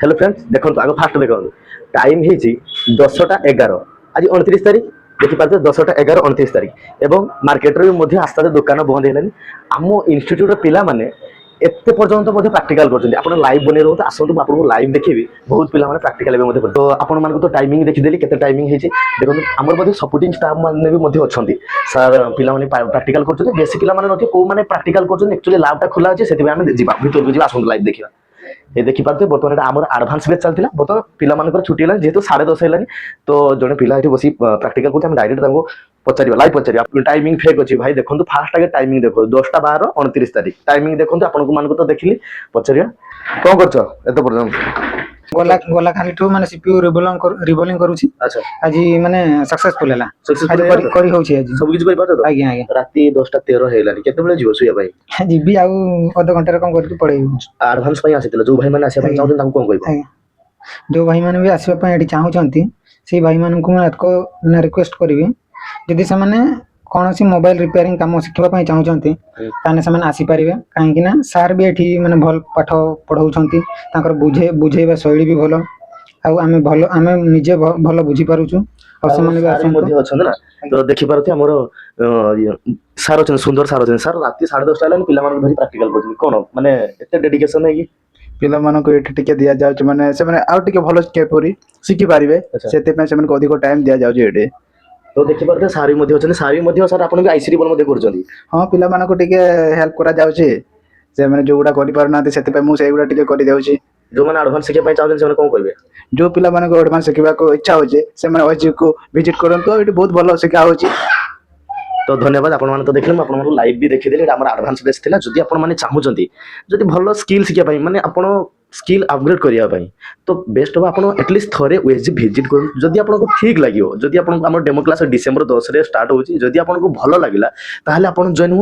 hello friends देखो आगे fast देखो टाइम है 10टा 11 आज 29 तारीख देखिपारे 10टा 11 29 तारीख एवं मार्केट रे भी आस्ते आस्ते दुकान बंद होलानी आम इन्स्टिट्यूट पिला माने एते पर्यंत प्राक्टिकल करछन आपण लाइव बने रहत आसंतु आपन लाइव देखिबी बहुत पिला माने प्राक्टिकल एबे मध्ये तो आपण मान को तो टाइमिंग देखि देली केते टाइमिंग हेछि देखो हमर मध्ये सपोर्टिंग स्टाफ माने भी मध्ये अछंती सर पिला माने प्राक्टिकल करछन बेसी पिला माने नथि को माने प्राक्टिकल करछन एक्चुअली लैब ता खुला अछि सेति हम जिबा भीतर को जिबा आसंतु लाइव देखिबा ये देखि पारते बर्तमान आमर एडवांस बैच चलतिला बर्तमान पिला मानकर छुट्टी होला जेहेतु 10:30 हेलानी तो जने पिला एठी बसी प्रैक्टिकल करते हम डायरेक्ट तांको पचारिबा लाइव पचारिबा टाइमिंग फेक अछि भाई देखंतु फास्ट आगे टाइमिंग देखो 10टा 12 29 तारीख टाइमिंग देखंतु आपन को मान को तो देखिली पचारिबा कोन करछो एतो पर्यंत गोला खाली ठो माने सीपीयू रिबोलिंग करूची अच्छा आज माने सक्सेसफुल हला सक्सेसफुल आज करी होची आज सब किछ बई पातो तो आगे आगे राती 10टा 13 हेलानी केते बेले जीव सुया भाई जीबी आउ आधा घंटा रे कम करके पड़े एडवांस पई आसीतिला जो भाई माने आसे पई चाहू तांको कोन कहबो जो भाई माने भी आसीबा पई एठी चाहू चंती से भाई मानन को मैं ना रिक्वेस्ट करबी यदि से माने कौन सी मोबाइल रिपेयरिंग काम शिखा चाहूँ ताने से आसी पारे कहीं ना सार भी एठी माने भल पाठ पढ़ाउछंती ताकर बुझेबा शैली भी भल आमे भल आमे निजे भल बुझी पारुछु और से माने भी आसन मध्ये अछन ना तो देखि पारथि हमर सार अछन सुंदर सार अछन सर राती 10:30 लाइन पिला मान धरि प्रैक्टिकल करछन कोन माने एते डेडिकेशन है कि पिला मानको एठी टिके दिया जाउछ माने से माने आउ टिके भलो के पूरी सिखि पारिबे सेते पे से माने अधिक टाइम दिया जाउछ एठी तो देखि पारते सारी मध्ये अछन सारी मध्ये सर आपन भी आईसीडी बल मध्ये करछन हां पिला मानको टिके हेल्प करा जाउछ से माने जोगुडा करि पारनाते सेते पे मु सेगुडा टिके करि देउछि जो माने एडवांस शिखे पय चाहन से कोन कहबे जो पिला मानको एडवांस शिखबा को इच्छा होचे से माने ओजी को विजिट करंतो एठी बहुत भलो शिखा होची तो धन्यवाद आपण मान तो देखले आपण मान लाइव भी देखि देले हमर एडवांस बेस थिला जदि आपण माने चाहूचंती जदि भलो स्किल शिखा पय माने आपण स्किल अपग्रेड करिया पय तो बेस्ट हो आपण एटलीस्ट थरे ओएसजी विजिट कर जदि आपण को ठीक लागियो जदि आपण हमर डेमो क्लास डिसेंबर 10 रे स्टार्ट होची जदि आपण को भलो लागिला ताहाले आपण जॉइन